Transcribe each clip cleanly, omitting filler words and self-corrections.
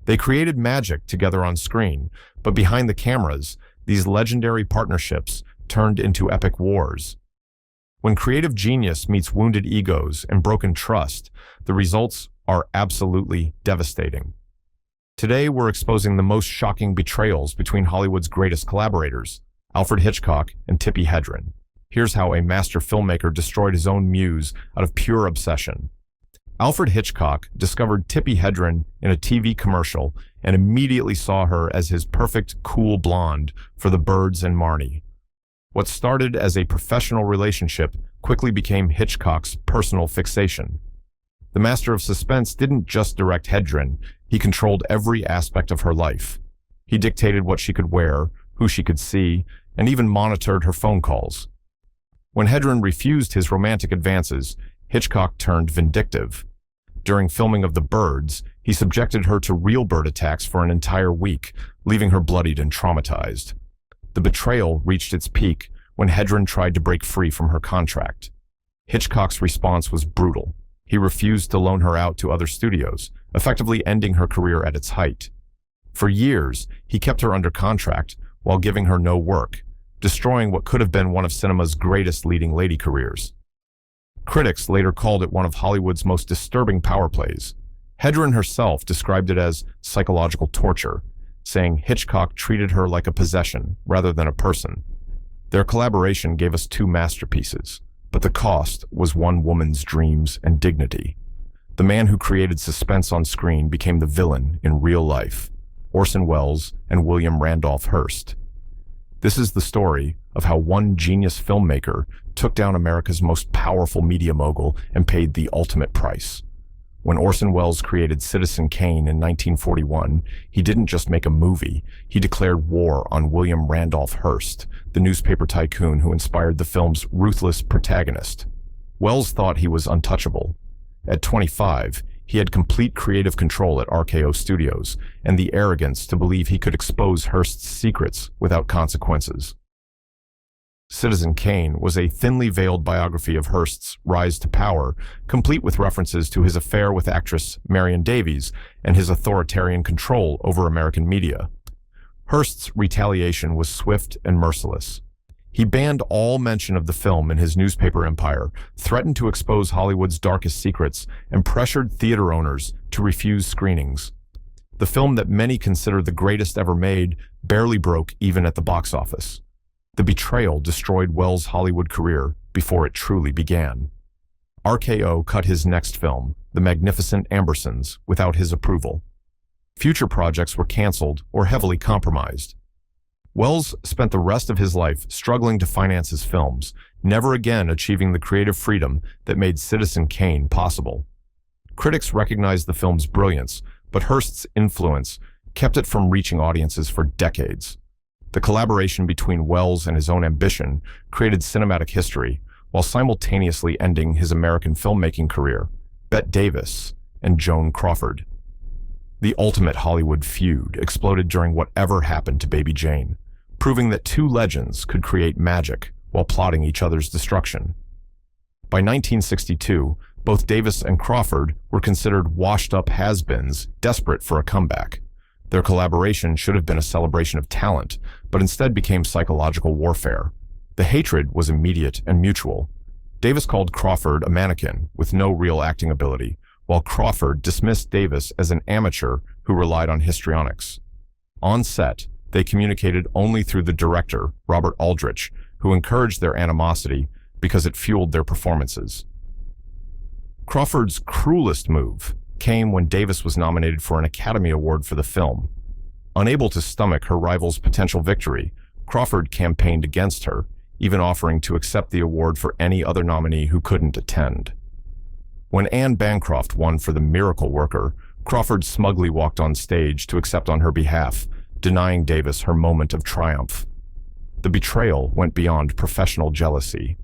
They created magic together on screen, but behind the cameras, these legendary partnerships turned into epic wars. When creative genius meets wounded egos and broken trust, the results are absolutely devastating. Today, we're exposing the most shocking betrayals between Hollywood's greatest collaborators, Alfred Hitchcock and Tippi Hedren. Here's how a master filmmaker destroyed his own muse out of pure obsession. Alfred Hitchcock discovered Tippi Hedren in a TV commercial and immediately saw her as his perfect, cool blonde for the Birds and Marnie. What started as a professional relationship quickly became Hitchcock's personal fixation. The master of suspense didn't just direct Hedren, he controlled every aspect of her life. He dictated what she could wear, who she could see, and even monitored her phone calls. When Hedren refused his romantic advances, Hitchcock turned vindictive. During filming of The Birds, he subjected her to real bird attacks for an entire week, leaving her bloodied and traumatized. The betrayal reached its peak when Hedren tried to break free from her contract. Hitchcock's response was brutal. He refused to loan her out to other studios, effectively ending her career at its height. For years, he kept her under contract while giving her no work, destroying what could have been one of cinema's greatest leading lady careers. Critics later called it one of Hollywood's most disturbing power plays. Hedren herself described it as psychological torture, saying Hitchcock treated her like a possession rather than a person. Their collaboration gave us two masterpieces, but the cost was one woman's dreams and dignity. The man who created suspense on screen became the villain in real life, Orson Welles and William Randolph Hearst. This is the story of how one genius filmmaker took down America's most powerful media mogul and paid the ultimate price. When Orson Welles created Citizen Kane in 1941, he didn't just make a movie, he declared war on William Randolph Hearst, the newspaper tycoon who inspired the film's ruthless protagonist. Welles thought he was untouchable. At 25, he had complete creative control at RKO Studios and the arrogance to believe he could expose Hearst's secrets without consequences. Citizen Kane was a thinly veiled biography of Hearst's rise to power, complete with references to his affair with actress Marion Davies and his authoritarian control over American media. Hearst's retaliation was swift and merciless. He banned all mention of the film in his newspaper empire, threatened to expose Hollywood's darkest secrets, and pressured theater owners to refuse screenings. The film that many consider the greatest ever made barely broke even at the box office. The betrayal destroyed Welles' Hollywood career before it truly began. RKO cut his next film, The Magnificent Ambersons, without his approval. Future projects were canceled or heavily compromised. Welles spent the rest of his life struggling to finance his films, never again achieving the creative freedom that made Citizen Kane possible. Critics recognized the film's brilliance, but Hearst's influence kept it from reaching audiences for decades. The collaboration between Welles and his own ambition created cinematic history, while simultaneously ending his American filmmaking career, Bette Davis and Joan Crawford. The ultimate Hollywood feud exploded during whatever happened to Baby Jane, proving that two legends could create magic while plotting each other's destruction. By 1962, both Davis and Crawford were considered washed-up has-beens desperate for a comeback. Their collaboration should have been a celebration of talent, but instead became psychological warfare. The hatred was immediate and mutual. Davis called Crawford a mannequin with no real acting ability, while Crawford dismissed Davis as an amateur who relied on histrionics. On set, they communicated only through the director, Robert Aldrich, who encouraged their animosity because it fueled their performances. Crawford's cruelest move came when Davis was nominated for an Academy Award for the film. Unable to stomach her rival's potential victory, Crawford campaigned against her, even offering to accept the award for any other nominee who couldn't attend. When Anne Bancroft won for The Miracle Worker, Crawford smugly walked on stage to accept on her behalf, denying Davis her moment of triumph. The betrayal went beyond professional jealousy.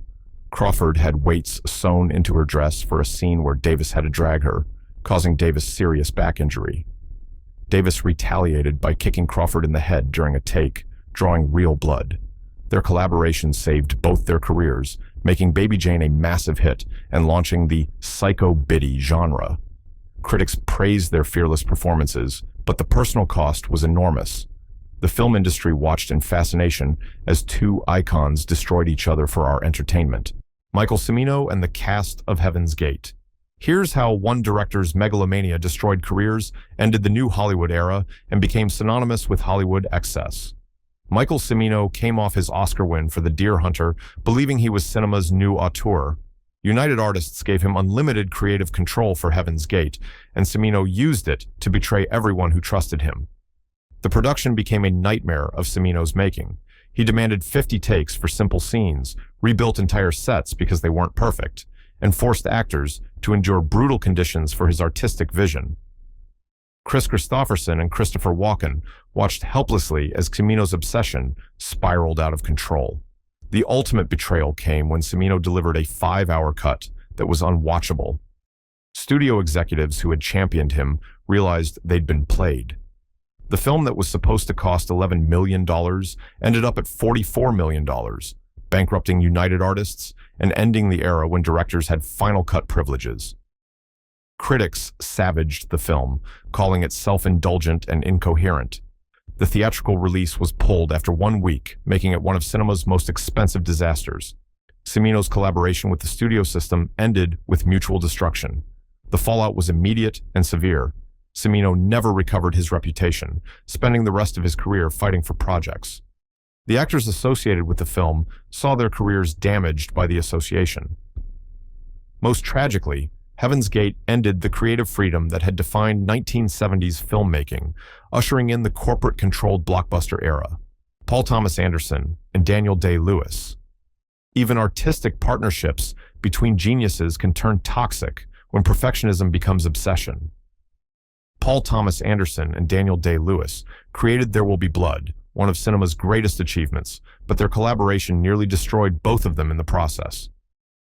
Crawford had weights sewn into her dress for a scene where Davis had to drag her, causing Davis serious back injury. Davis retaliated by kicking Crawford in the head during a take, drawing real blood. Their collaboration saved both their careers, making Baby Jane a massive hit and launching the psycho-biddy genre. Critics praised their fearless performances, but the personal cost was enormous. The film industry watched in fascination as two icons destroyed each other for our entertainment. Michael Cimino and the cast of Heaven's Gate. Here's how one director's megalomania destroyed careers, ended the new Hollywood era, and became synonymous with Hollywood excess. Michael Cimino came off his Oscar win for The Deer Hunter, believing he was cinema's new auteur. United Artists gave him unlimited creative control for Heaven's Gate, and Cimino used it to betray everyone who trusted him. The production became a nightmare of Cimino's making. He demanded 50 takes for simple scenes, rebuilt entire sets because they weren't perfect, and forced actors to endure brutal conditions for his artistic vision. Chris Christopherson and Christopher Walken watched helplessly as Cimino's obsession spiraled out of control. The ultimate betrayal came when Cimino delivered a 5-hour cut that was unwatchable. Studio executives who had championed him realized they'd been played. The film that was supposed to cost $11 million ended up at $44 million, bankrupting United Artists and ending the era when directors had final cut privileges. Critics savaged the film, calling it self-indulgent and incoherent. The theatrical release was pulled after 1 week, making it one of cinema's most expensive disasters. Cimino's collaboration with the studio system ended with mutual destruction. The fallout was immediate and severe. Cimino never recovered his reputation, spending the rest of his career fighting for projects. The actors associated with the film saw their careers damaged by the association. Most tragically, Heaven's Gate ended the creative freedom that had defined 1970s filmmaking, ushering in the corporate-controlled blockbuster era. Paul Thomas Anderson and Daniel Day-Lewis. Even artistic partnerships between geniuses can turn toxic when perfectionism becomes obsession. Paul Thomas Anderson and Daniel Day-Lewis created There Will Be Blood, one of cinema's greatest achievements, but their collaboration nearly destroyed both of them in the process.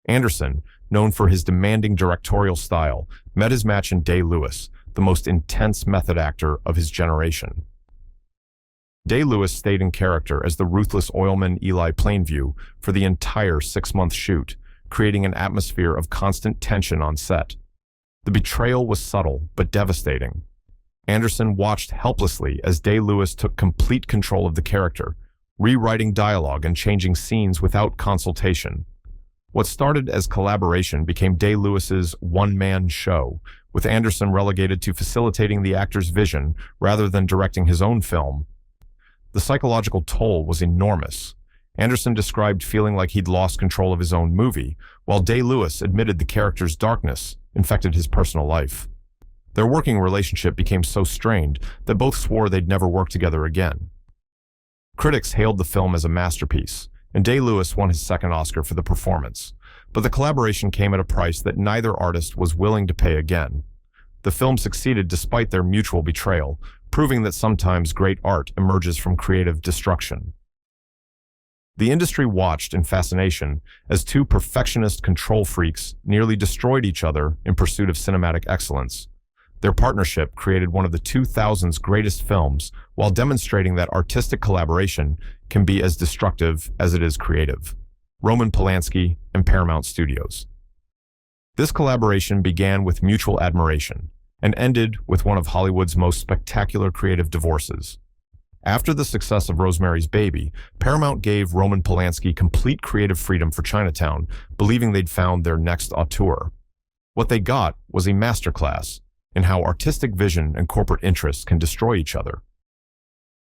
Anderson, known for his demanding directorial style, met his match in Day-Lewis, the most intense method actor of his generation. Day-Lewis stayed in character as the ruthless oilman Eli Plainview for the entire 6-month shoot, creating an atmosphere of constant tension on set. The betrayal was subtle but devastating. Anderson watched helplessly as Day-Lewis took complete control of the character, rewriting dialogue and changing scenes without consultation. What started as collaboration became Day-Lewis's one-man show, with Anderson relegated to facilitating the actor's vision rather than directing his own film. The psychological toll was enormous. Anderson described feeling like he'd lost control of his own movie, while Day-Lewis admitted the character's darkness infected his personal life. Their working relationship became so strained that both swore they'd never work together again. Critics hailed the film as a masterpiece, and Day-Lewis won his second Oscar for the performance, but the collaboration came at a price that neither artist was willing to pay again. The film succeeded despite their mutual betrayal, proving that sometimes great art emerges from creative destruction. The industry watched in fascination as two perfectionist control freaks nearly destroyed each other in pursuit of cinematic excellence. Their partnership created one of the 2000's greatest films while demonstrating that artistic collaboration can be as destructive as it is creative. Roman Polanski and Paramount Studios. This collaboration began with mutual admiration and ended with one of Hollywood's most spectacular creative divorces. After the success of Rosemary's Baby, Paramount gave Roman Polanski complete creative freedom for Chinatown, believing they'd found their next auteur. What they got was a masterclass in how artistic vision and corporate interests can destroy each other.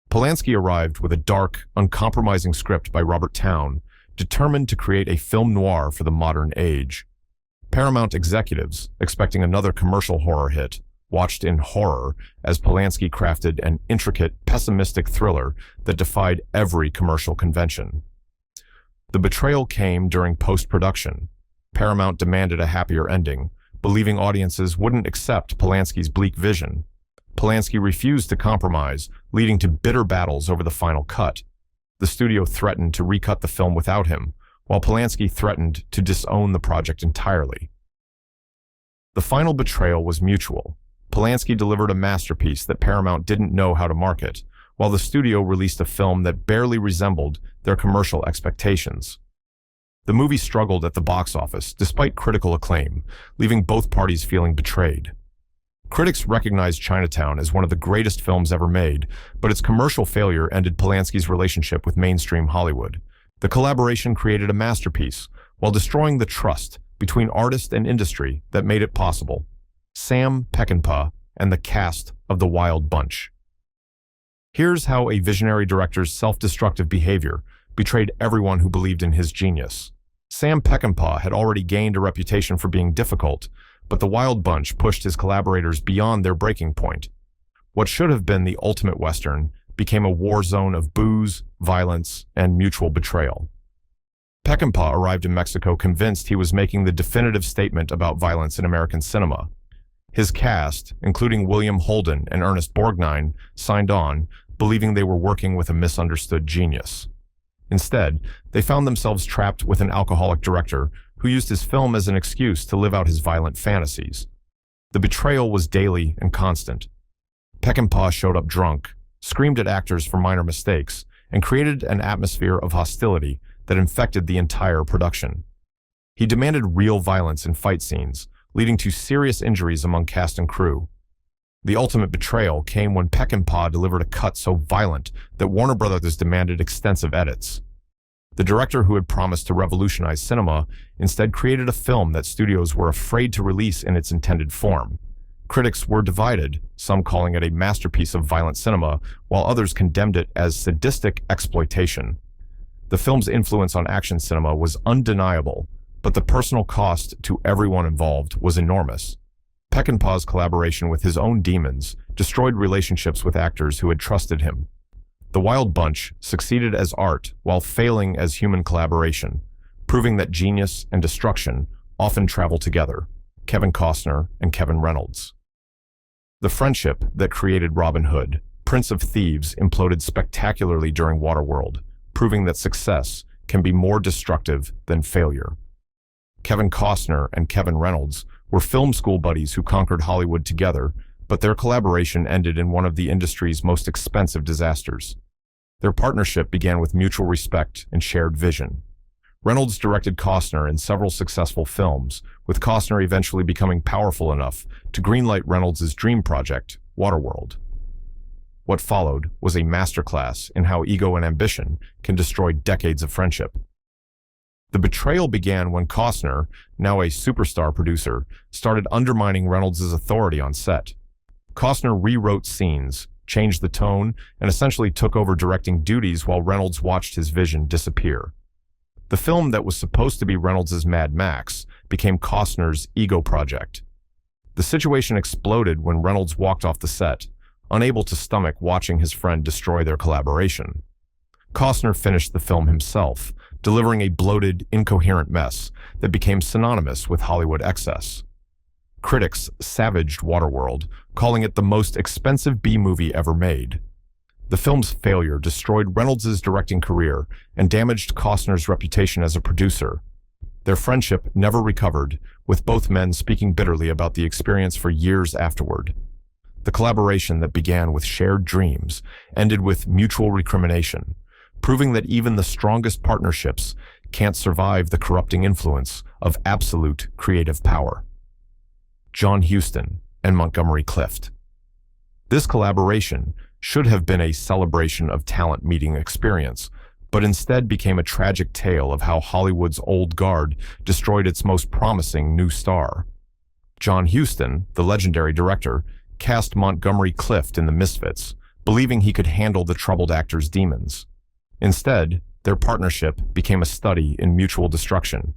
Polanski arrived with a dark, uncompromising script by Robert Towne, determined to create a film noir for the modern age. Paramount executives, expecting another commercial horror hit, watched in horror as Polanski crafted an intricate, pessimistic thriller that defied every commercial convention. The betrayal came during post-production. Paramount demanded a happier ending, believing audiences wouldn't accept Polanski's bleak vision. Polanski refused to compromise, leading to bitter battles over the final cut. The studio threatened to recut the film without him, while Polanski threatened to disown the project entirely. The final betrayal was mutual. Polanski delivered a masterpiece that Paramount didn't know how to market, while the studio released a film that barely resembled their commercial expectations. The movie struggled at the box office, despite critical acclaim, leaving both parties feeling betrayed. Critics recognized Chinatown as one of the greatest films ever made, but its commercial failure ended Polanski's relationship with mainstream Hollywood. The collaboration created a masterpiece, while destroying the trust between artist and industry that made it possible. Sam Peckinpah and the cast of The Wild Bunch. Here's how a visionary director's self-destructive behavior betrayed everyone who believed in his genius. Sam Peckinpah had already gained a reputation for being difficult, but The Wild Bunch pushed his collaborators beyond their breaking point. What should have been the ultimate Western became a war zone of booze, violence, and mutual betrayal. Peckinpah arrived in Mexico convinced he was making the definitive statement about violence in American cinema. His cast, including William Holden and Ernest Borgnine, signed on, believing they were working with a misunderstood genius. Instead, they found themselves trapped with an alcoholic director who used his film as an excuse to live out his violent fantasies. The betrayal was daily and constant. Peckinpah showed up drunk, screamed at actors for minor mistakes, and created an atmosphere of hostility that infected the entire production. He demanded real violence in fight scenes, leading to serious injuries among cast and crew. The ultimate betrayal came when Peckinpah delivered a cut so violent that Warner Brothers demanded extensive edits. The director who had promised to revolutionize cinema instead created a film that studios were afraid to release in its intended form. Critics were divided, some calling it a masterpiece of violent cinema, while others condemned it as sadistic exploitation. The film's influence on action cinema was undeniable, but the personal cost to everyone involved was enormous. Peckinpah's collaboration with his own demons destroyed relationships with actors who had trusted him. The Wild Bunch succeeded as art while failing as human collaboration, proving that genius and destruction often travel together. Kevin Costner and Kevin Reynolds. The friendship that created Robin Hood, Prince of Thieves, imploded spectacularly during Waterworld, proving that success can be more destructive than failure. Kevin Costner and Kevin Reynolds were film school buddies who conquered Hollywood together, but their collaboration ended in one of the industry's most expensive disasters. Their partnership began with mutual respect and shared vision. Reynolds directed Costner in several successful films, with Costner eventually becoming powerful enough to greenlight Reynolds' dream project, Waterworld. What followed was a masterclass in how ego and ambition can destroy decades of friendship. The betrayal began when Costner, now a superstar producer, started undermining Reynolds' authority on set. Costner rewrote scenes, changed the tone, and essentially took over directing duties while Reynolds watched his vision disappear. The film that was supposed to be Reynolds' Mad Max became Costner's ego project. The situation exploded when Reynolds walked off the set, unable to stomach watching his friend destroy their collaboration. Costner finished the film himself, delivering a bloated, incoherent mess that became synonymous with Hollywood excess. Critics savaged Waterworld, calling it the most expensive B-movie ever made. The film's failure destroyed Reynolds' directing career and damaged Costner's reputation as a producer. Their friendship never recovered, with both men speaking bitterly about the experience for years afterward. The collaboration that began with shared dreams ended with mutual recrimination, proving that even the strongest partnerships can't survive the corrupting influence of absolute creative power. John Huston and Montgomery Clift. This collaboration should have been a celebration of talent meeting experience, but instead became a tragic tale of how Hollywood's old guard destroyed its most promising new star. John Huston, the legendary director, cast Montgomery Clift in The Misfits, believing he could handle the troubled actor's demons. Instead, their partnership became a study in mutual destruction.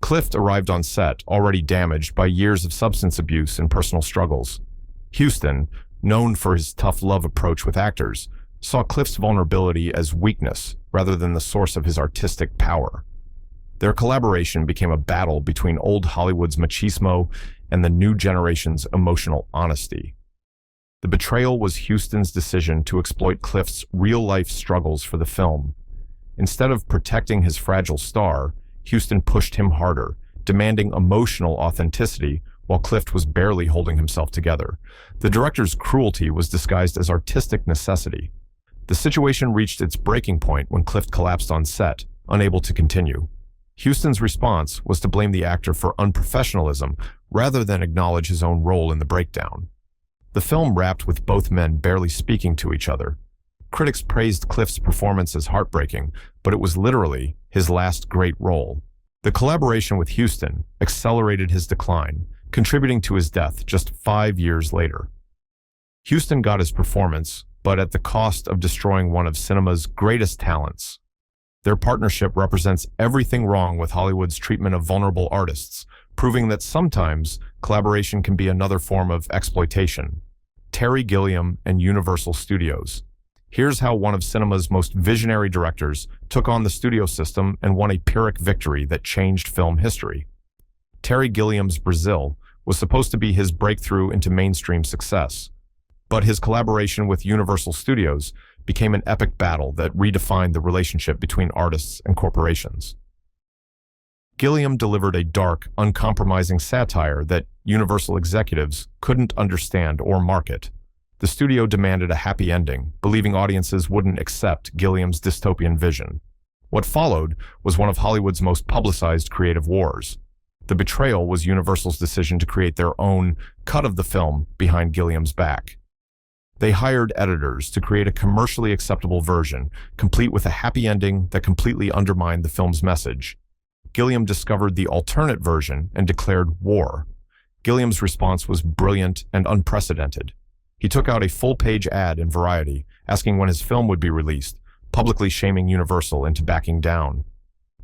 Clift arrived on set already damaged by years of substance abuse and personal struggles. Huston, known for his tough love approach with actors, saw Clift's vulnerability as weakness rather than the source of his artistic power. Their collaboration became a battle between old Hollywood's machismo and the new generation's emotional honesty. The betrayal was Huston's decision to exploit Clift's real-life struggles for the film. Instead of protecting his fragile star, Huston pushed him harder, demanding emotional authenticity while Clift was barely holding himself together. The director's cruelty was disguised as artistic necessity. The situation reached its breaking point when Clift collapsed on set, unable to continue. Huston's response was to blame the actor for unprofessionalism rather than acknowledge his own role in the breakdown. The film wrapped with both men barely speaking to each other. Critics praised Clift's performance as heartbreaking, but it was literally his last great role. The collaboration with Huston accelerated his decline, contributing to his death just 5 years later. Huston got his performance, but at the cost of destroying one of cinema's greatest talents. Their partnership represents everything wrong with Hollywood's treatment of vulnerable artists, proving that sometimes collaboration can be another form of exploitation. Terry Gilliam and Universal Studios. Here's how one of cinema's most visionary directors took on the studio system and won a Pyrrhic victory that changed film history. Terry Gilliam's Brazil was supposed to be his breakthrough into mainstream success, but his collaboration with Universal Studios became an epic battle that redefined the relationship between artists and corporations. Gilliam delivered a dark, uncompromising satire that Universal executives couldn't understand or market. The studio demanded a happy ending, believing audiences wouldn't accept Gilliam's dystopian vision. What followed was one of Hollywood's most publicized creative wars. The Betrayal was Universal's decision to create their own cut of the film behind Gilliam's back. They hired editors to create a commercially acceptable version, complete with a happy ending that completely undermined the film's message. Gilliam discovered the alternate version and declared war. Gilliam's response was brilliant and unprecedented. He took out a full-page ad in Variety, asking when his film would be released, publicly shaming Universal into backing down.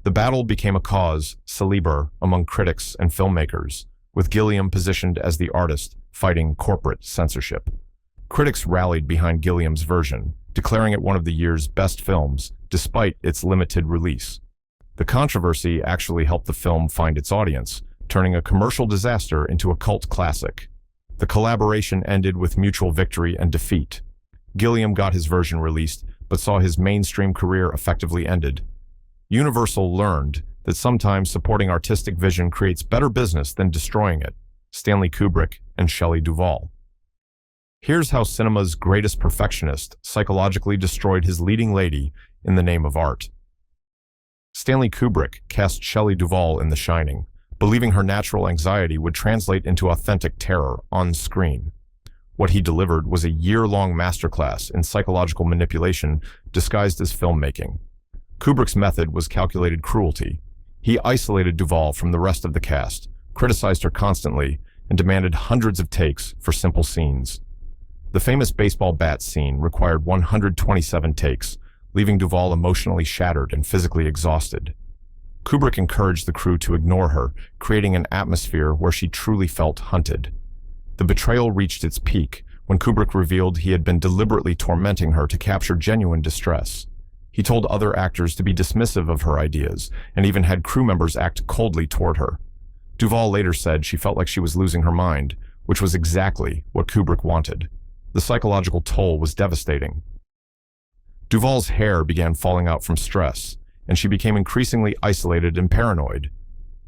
The battle became a cause célèbre among critics and filmmakers, with Gilliam positioned as the artist fighting corporate censorship. Critics rallied behind Gilliam's version, declaring it one of the year's best films, despite its limited release. The controversy actually helped the film find its audience, turning a commercial disaster into a cult classic. The collaboration ended with mutual victory and defeat. Gilliam got his version released, but saw his mainstream career effectively ended. Universal learned that sometimes supporting artistic vision creates better business than destroying it. Stanley Kubrick and Shelley Duvall. Here's how cinema's greatest perfectionist psychologically destroyed his leading lady in the name of art. Stanley Kubrick cast Shelley Duvall in The Shining, believing her natural anxiety would translate into authentic terror on screen. What he delivered was a year-long masterclass in psychological manipulation disguised as filmmaking. Kubrick's method was calculated cruelty. He isolated Duvall from the rest of the cast, criticized her constantly, and demanded hundreds of takes for simple scenes. The famous baseball bat scene required 127 takes, leaving Duvall emotionally shattered and physically exhausted. Kubrick encouraged the crew to ignore her, creating an atmosphere where she truly felt hunted. The betrayal reached its peak when Kubrick revealed he had been deliberately tormenting her to capture genuine distress. He told other actors to be dismissive of her ideas, and even had crew members act coldly toward her. Duvall later said she felt like she was losing her mind, which was exactly what Kubrick wanted. The psychological toll was devastating. Duvall's hair began falling out from stress, and she became increasingly isolated and paranoid.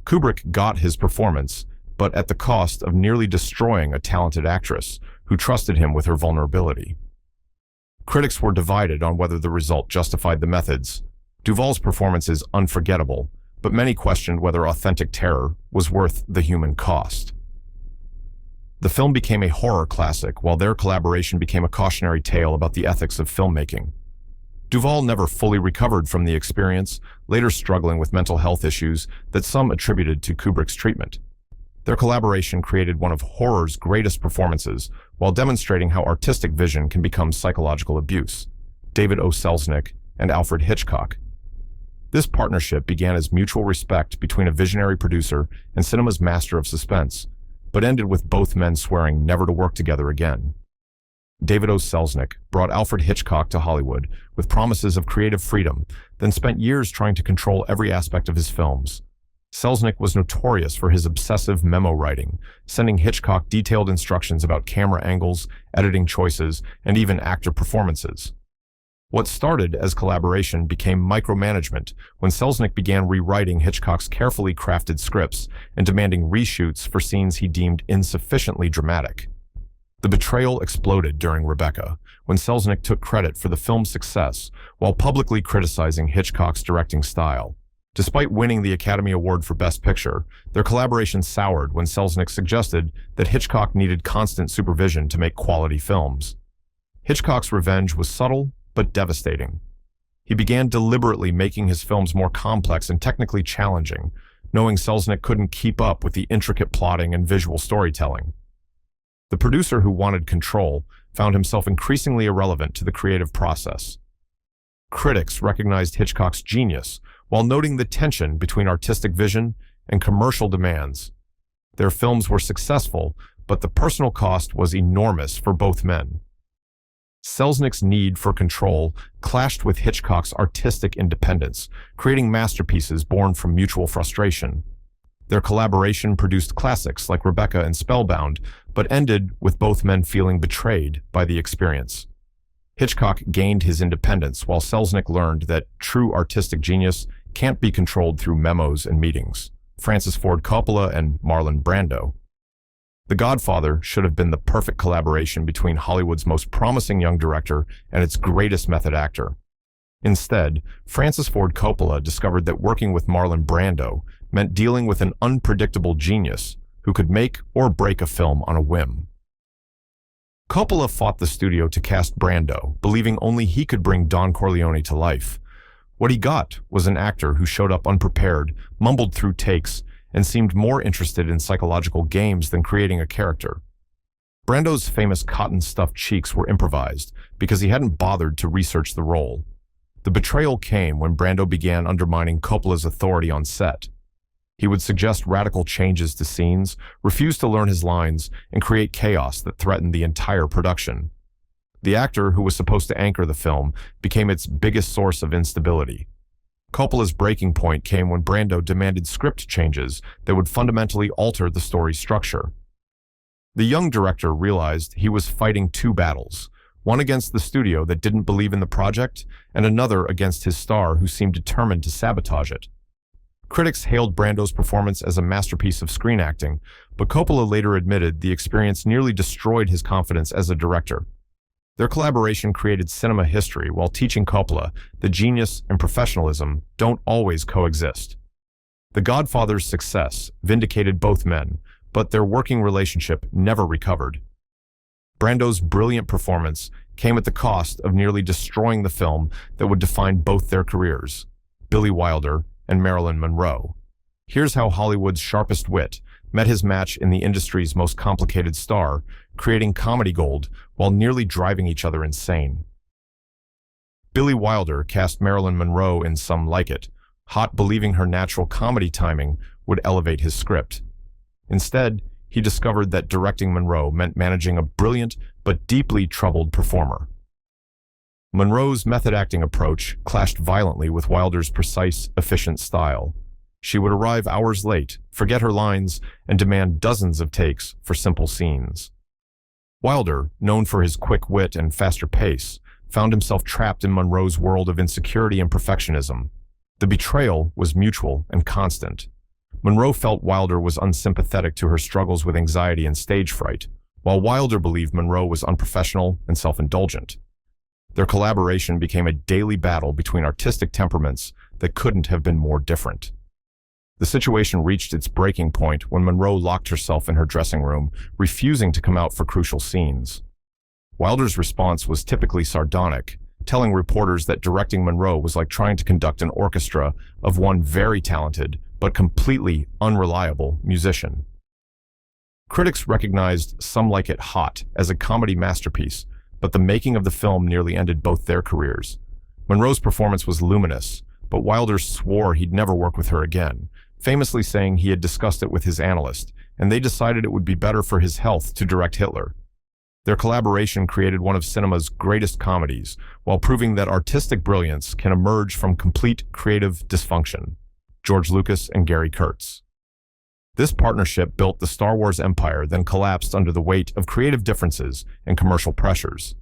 Kubrick got his performance, but at the cost of nearly destroying a talented actress who trusted him with her vulnerability. Critics were divided on whether the result justified the methods. Duvall's performance is unforgettable, but many questioned whether authentic terror was worth the human cost. The film became a horror classic, while their collaboration became a cautionary tale about the ethics of filmmaking. Duvall never fully recovered from the experience, later struggling with mental health issues that some attributed to Kubrick's treatment. Their collaboration created one of horror's greatest performances while demonstrating how artistic vision can become psychological abuse. David O. Selznick and Alfred Hitchcock. This partnership began as mutual respect between a visionary producer and cinema's master of suspense, but ended with both men swearing never to work together again. David O. Selznick brought Alfred Hitchcock to Hollywood with promises of creative freedom, then spent years trying to control every aspect of his films. Selznick was notorious for his obsessive memo writing, sending Hitchcock detailed instructions about camera angles, editing choices, and even actor performances. What started as collaboration became micromanagement when Selznick began rewriting Hitchcock's carefully crafted scripts and demanding reshoots for scenes he deemed insufficiently dramatic. The betrayal exploded during Rebecca, when Selznick took credit for the film's success while publicly criticizing Hitchcock's directing style. Despite winning the Academy Award for Best Picture, their collaboration soured when Selznick suggested that Hitchcock needed constant supervision to make quality films. Hitchcock's revenge was subtle but devastating. He began deliberately making his films more complex and technically challenging, knowing Selznick couldn't keep up with the intricate plotting and visual storytelling. The producer who wanted control found himself increasingly irrelevant to the creative process. Critics recognized Hitchcock's genius while noting the tension between artistic vision and commercial demands. Their films were successful, but the personal cost was enormous for both men. Selznick's need for control clashed with Hitchcock's artistic independence, creating masterpieces born from mutual frustration. Their collaboration produced classics like Rebecca and Spellbound, but ended with both men feeling betrayed by the experience. Hitchcock gained his independence, while Selznick learned that true artistic genius can't be controlled through memos and meetings. Francis Ford Coppola and Marlon Brando. The Godfather should have been the perfect collaboration between Hollywood's most promising young director and its greatest method actor. Instead, Francis Ford Coppola discovered that working with Marlon Brando meant dealing with an unpredictable genius who could make or break a film on a whim. Coppola fought the studio to cast Brando, believing only he could bring Don Corleone to life. What he got was an actor who showed up unprepared, mumbled through takes, and seemed more interested in psychological games than creating a character. Brando's famous cotton-stuffed cheeks were improvised because he hadn't bothered to research the role. The betrayal came when Brando began undermining Coppola's authority on set. He would suggest radical changes to scenes, refuse to learn his lines, and create chaos that threatened the entire production. The actor who was supposed to anchor the film became its biggest source of instability. Coppola's breaking point came when Brando demanded script changes that would fundamentally alter the story's structure. The young director realized he was fighting two battles, one against the studio that didn't believe in the project, and another against his star who seemed determined to sabotage it. Critics hailed Brando's performance as a masterpiece of screen acting, but Coppola later admitted the experience nearly destroyed his confidence as a director. Their collaboration created cinema history while teaching Coppola that genius and professionalism don't always coexist. The Godfather's success vindicated both men, but their working relationship never recovered. Brando's brilliant performance came at the cost of nearly destroying the film that would define both their careers, Billy Wilder and Marilyn Monroe. Here's how Hollywood's sharpest wit met his match in the industry's most complicated star, creating comedy gold while nearly driving each other insane. Billy Wilder cast Marilyn Monroe in Some Like It, hot believing her natural comedy timing would elevate his script. Instead, he discovered that directing Monroe meant managing a brilliant but deeply troubled performer. Monroe's method acting approach clashed violently with Wilder's precise, efficient style. She would arrive hours late, forget her lines, and demand dozens of takes for simple scenes. Wilder, known for his quick wit and faster pace, found himself trapped in Monroe's world of insecurity and perfectionism. The betrayal was mutual and constant. Monroe felt Wilder was unsympathetic to her struggles with anxiety and stage fright, while Wilder believed Monroe was unprofessional and self-indulgent. Their collaboration became a daily battle between artistic temperaments that couldn't have been more different. The situation reached its breaking point when Monroe locked herself in her dressing room, refusing to come out for crucial scenes. Wilder's response was typically sardonic, telling reporters that directing Monroe was like trying to conduct an orchestra of one very talented but completely unreliable musician. Critics recognized Some Like It Hot as a comedy masterpiece, but the making of the film nearly ended both their careers. Monroe's performance was luminous, but Wilder swore he'd never work with her again, famously saying he had discussed it with his analyst, and they decided it would be better for his health to direct Hitler. Their collaboration created one of cinema's greatest comedies, while proving that artistic brilliance can emerge from complete creative dysfunction. George Lucas and Gary Kurtz. This partnership built the Star Wars empire, then collapsed under the weight of creative differences and commercial pressures.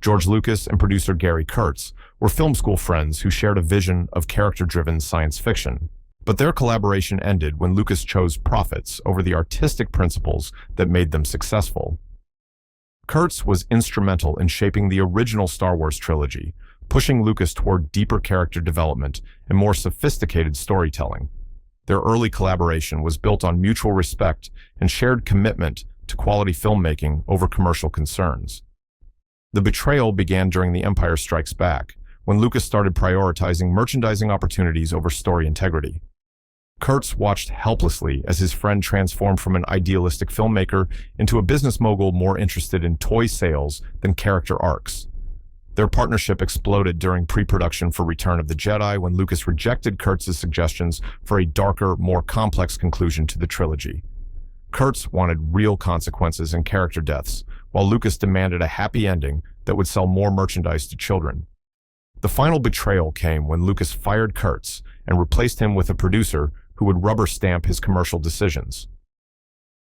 George Lucas and producer Gary Kurtz were film school friends who shared a vision of character-driven science fiction. But their collaboration ended when Lucas chose profits over the artistic principles that made them successful. Kurtz was instrumental in shaping the original Star Wars trilogy, pushing Lucas toward deeper character development and more sophisticated storytelling. Their early collaboration was built on mutual respect and shared commitment to quality filmmaking over commercial concerns. The betrayal began during The Empire Strikes Back, when Lucas started prioritizing merchandising opportunities over story integrity. Kurtz watched helplessly as his friend transformed from an idealistic filmmaker into a business mogul more interested in toy sales than character arcs. Their partnership exploded during pre-production for Return of the Jedi when Lucas rejected Kurtz's suggestions for a darker, more complex conclusion to the trilogy. Kurtz wanted real consequences and character deaths, while Lucas demanded a happy ending that would sell more merchandise to children. The final betrayal came when Lucas fired Kurtz and replaced him with a producer who would rubber stamp his commercial decisions.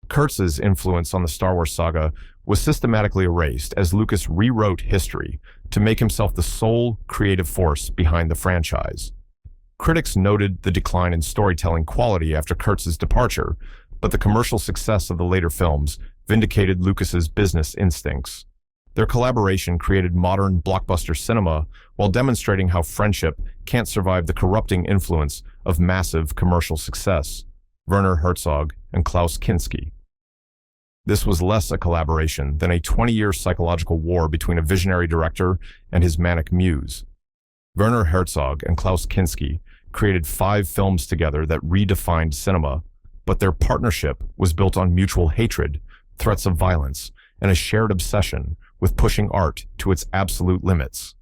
Kurtz's influence on the Star Wars saga was systematically erased as Lucas rewrote history to make himself the sole creative force behind the franchise. Critics noted the decline in storytelling quality after Kurtz's departure, but the commercial success of the later films vindicated Lucas's business instincts. Their collaboration created modern blockbuster cinema while demonstrating how friendship can't survive the corrupting influence of massive commercial success. Werner Herzog and Klaus Kinski. This was less a collaboration than a 20-year psychological war between a visionary director and his manic muse. Werner Herzog and Klaus Kinski created 5 films together that redefined cinema, but their partnership was built on mutual hatred, threats of violence, and a shared obsession with pushing art to its absolute limits.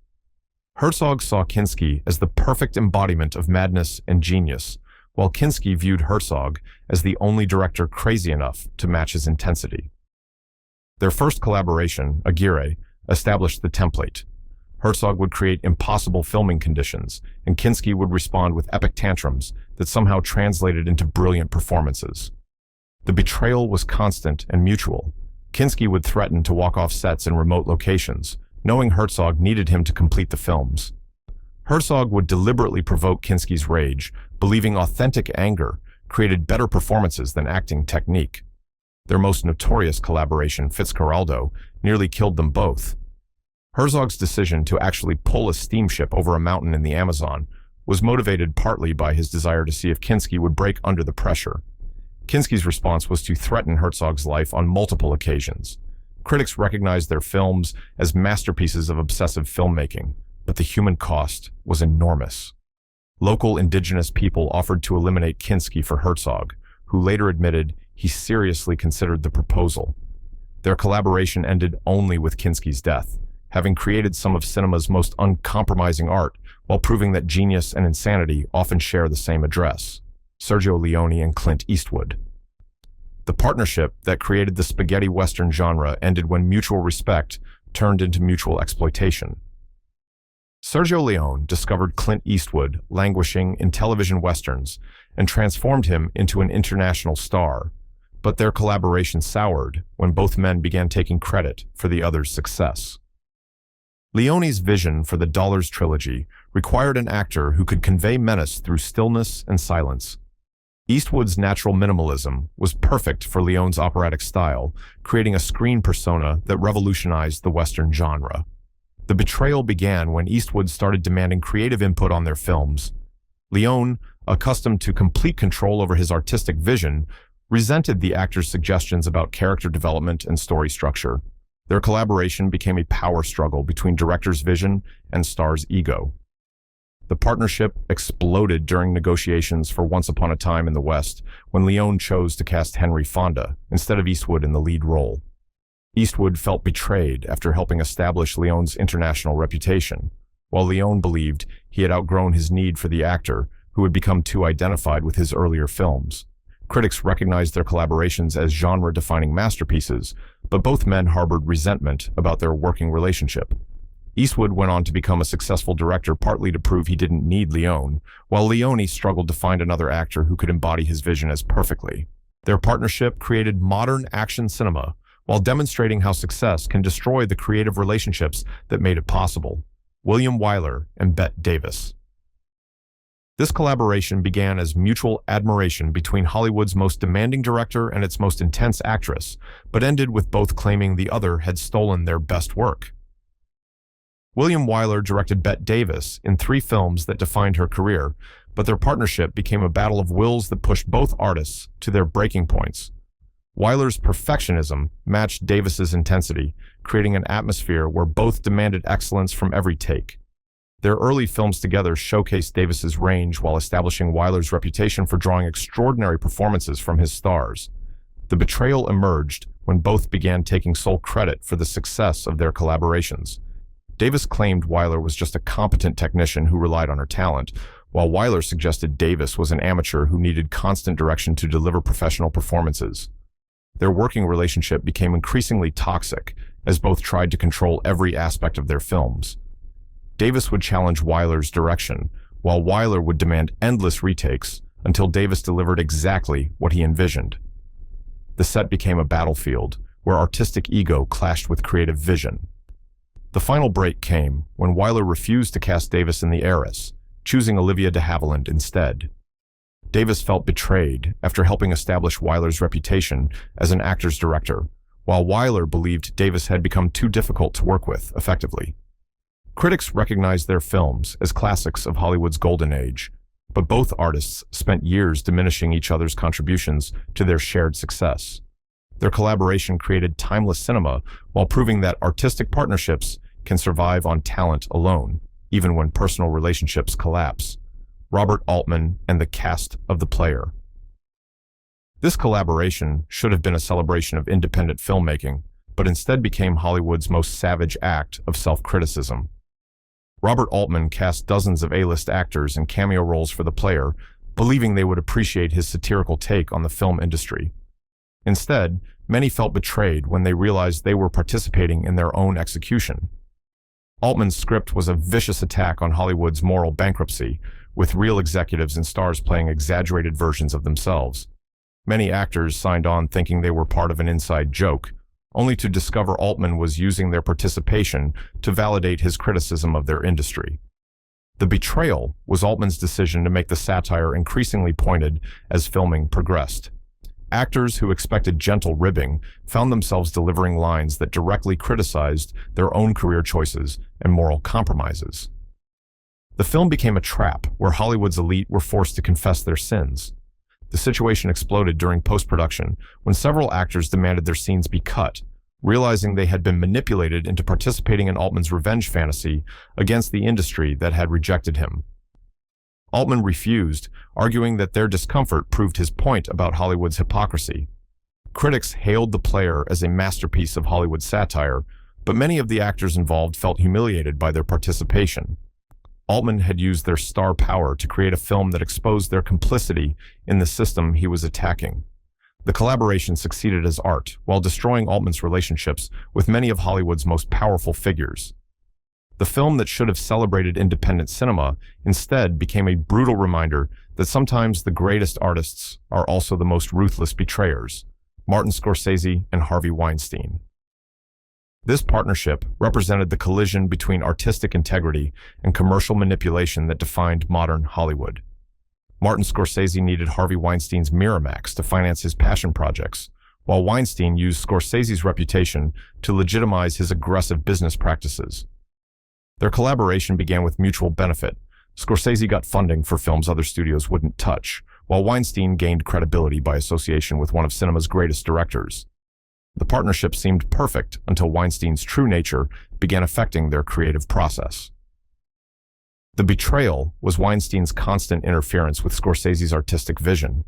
Herzog saw Kinski as the perfect embodiment of madness and genius, while Kinski viewed Herzog as the only director crazy enough to match his intensity. Their first collaboration, Aguirre, established the template. Herzog would create impossible filming conditions, and Kinski would respond with epic tantrums that somehow translated into brilliant performances. The betrayal was constant and mutual. Kinski would threaten to walk off sets in remote locations, knowing Herzog needed him to complete the films. Herzog would deliberately provoke Kinski's rage, believing authentic anger created better performances than acting technique. Their most notorious collaboration, Fitzcarraldo, nearly killed them both. Herzog's decision to actually pull a steamship over a mountain in the Amazon was motivated partly by his desire to see if Kinski would break under the pressure. Kinski's response was to threaten Herzog's life on multiple occasions. Critics recognized their films as masterpieces of obsessive filmmaking, but the human cost was enormous. Local indigenous people offered to eliminate Kinski for Herzog, who later admitted he seriously considered the proposal. Their collaboration ended only with Kinski's death, having created some of cinema's most uncompromising art while proving that genius and insanity often share the same address. Sergio Leone and Clint Eastwood. The partnership that created the spaghetti western genre ended when mutual respect turned into mutual exploitation. Sergio Leone discovered Clint Eastwood languishing in television westerns and transformed him into an international star, but their collaboration soured when both men began taking credit for the other's success. Leone's vision for the Dollars trilogy required an actor who could convey menace through stillness and silence. Eastwood's natural minimalism was perfect for Leone's operatic style, creating a screen persona that revolutionized the Western genre. The betrayal began when Eastwood started demanding creative input on their films. Leone, accustomed to complete control over his artistic vision, resented the actor's suggestions about character development and story structure. Their collaboration became a power struggle between director's vision and star's ego. The partnership exploded during negotiations for Once Upon a Time in the West, when Leone chose to cast Henry Fonda instead of Eastwood in the lead role. Eastwood felt betrayed after helping establish Leone's international reputation, while Leone believed he had outgrown his need for the actor, who had become too identified with his earlier films. Critics recognized their collaborations as genre-defining masterpieces, but both men harbored resentment about their working relationship. Eastwood went on to become a successful director partly to prove he didn't need Leone, while Leone struggled to find another actor who could embody his vision as perfectly. Their partnership created modern action cinema, while demonstrating how success can destroy the creative relationships that made it possible. William Wyler and Bette Davis. This collaboration began as mutual admiration between Hollywood's most demanding director and its most intense actress, but ended with both claiming the other had stolen their best work. William Wyler directed Bette Davis in 3 films that defined her career, but their partnership became a battle of wills that pushed both artists to their breaking points. Wyler's perfectionism matched Davis's intensity, creating an atmosphere where both demanded excellence from every take. Their early films together showcased Davis's range while establishing Wyler's reputation for drawing extraordinary performances from his stars. The Betrayal emerged when both began taking sole credit for the success of their collaborations. Davis claimed Wyler was just a competent technician who relied on her talent, while Wyler suggested Davis was an amateur who needed constant direction to deliver professional performances. Their working relationship became increasingly toxic, as both tried to control every aspect of their films. Davis would challenge Wyler's direction, while Wyler would demand endless retakes until Davis delivered exactly what he envisioned. The set became a battlefield where artistic ego clashed with creative vision. The final break came when Wyler refused to cast Davis in The Heiress, choosing Olivia de Havilland instead. Davis felt betrayed after helping establish Wyler's reputation as an actor's director, while Wyler believed Davis had become too difficult to work with effectively. Critics recognized their films as classics of Hollywood's golden age, but both artists spent years diminishing each other's contributions to their shared success. Their collaboration created timeless cinema while proving that artistic partnerships can survive on talent alone, even when personal relationships collapse. Robert Altman and the cast of The Player. This collaboration should have been a celebration of independent filmmaking, but instead became Hollywood's most savage act of self-criticism. Robert Altman cast dozens of A-list actors in cameo roles for The Player, believing they would appreciate his satirical take on the film industry. Instead, many felt betrayed when they realized they were participating in their own execution. Altman's script was a vicious attack on Hollywood's moral bankruptcy, with real executives and stars playing exaggerated versions of themselves. Many actors signed on thinking they were part of an inside joke, only to discover Altman was using their participation to validate his criticism of their industry. The Betrayal was Altman's decision to make the satire increasingly pointed as filming progressed. Actors who expected gentle ribbing found themselves delivering lines that directly criticized their own career choices and moral compromises. The film became a trap where Hollywood's elite were forced to confess their sins. The situation exploded during post-production when several actors demanded their scenes be cut, realizing they had been manipulated into participating in Altman's revenge fantasy against the industry that had rejected him. Altman refused, arguing that their discomfort proved his point about Hollywood's hypocrisy. Critics hailed The Player as a masterpiece of Hollywood satire, but many of the actors involved felt humiliated by their participation. Altman had used their star power to create a film that exposed their complicity in the system he was attacking. The collaboration succeeded as art, while destroying Altman's relationships with many of Hollywood's most powerful figures. The film that should have celebrated independent cinema instead became a brutal reminder that sometimes the greatest artists are also the most ruthless betrayers: Martin Scorsese and Harvey Weinstein. This partnership represented the collision between artistic integrity and commercial manipulation that defined modern Hollywood. Martin Scorsese needed Harvey Weinstein's Miramax to finance his passion projects, while Weinstein used Scorsese's reputation to legitimize his aggressive business practices. Their collaboration began with mutual benefit. Scorsese got funding for films other studios wouldn't touch, while Weinstein gained credibility by association with one of cinema's greatest directors. The partnership seemed perfect until Weinstein's true nature began affecting their creative process. The Betrayal was Weinstein's constant interference with Scorsese's artistic vision.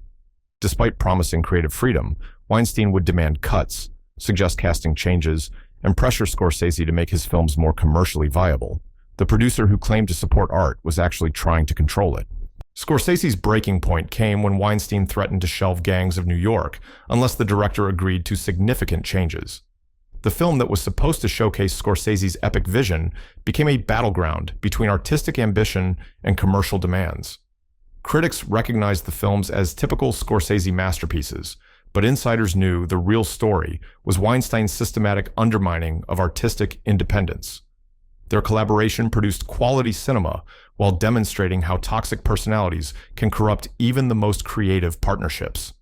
Despite promising creative freedom, Weinstein would demand cuts, suggest casting changes, and pressure Scorsese to make his films more commercially viable. The producer who claimed to support art was actually trying to control it. Scorsese's breaking point came when Weinstein threatened to shelve Gangs of New York unless the director agreed to significant changes. The film that was supposed to showcase Scorsese's epic vision became a battleground between artistic ambition and commercial demands. Critics recognized the films as typical Scorsese masterpieces, but insiders knew the real story was Weinstein's systematic undermining of artistic independence. Their collaboration produced quality cinema while demonstrating how toxic personalities can corrupt even the most creative partnerships.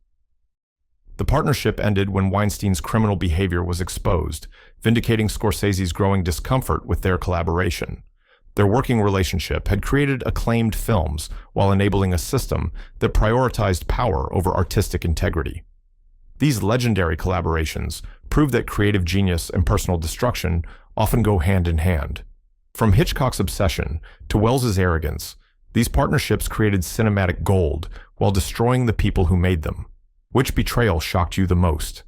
The partnership ended when Weinstein's criminal behavior was exposed, vindicating Scorsese's growing discomfort with their collaboration. Their working relationship had created acclaimed films while enabling a system that prioritized power over artistic integrity. These legendary collaborations prove that creative genius and personal destruction often go hand in hand. From Hitchcock's obsession to Welles's arrogance, these partnerships created cinematic gold while destroying the people who made them. Which betrayal shocked you the most?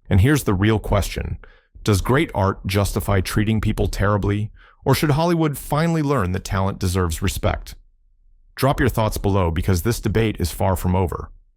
And here's the real question. Does great art justify treating people terribly, or should Hollywood finally learn that talent deserves respect? Drop your thoughts below because this debate is far from over.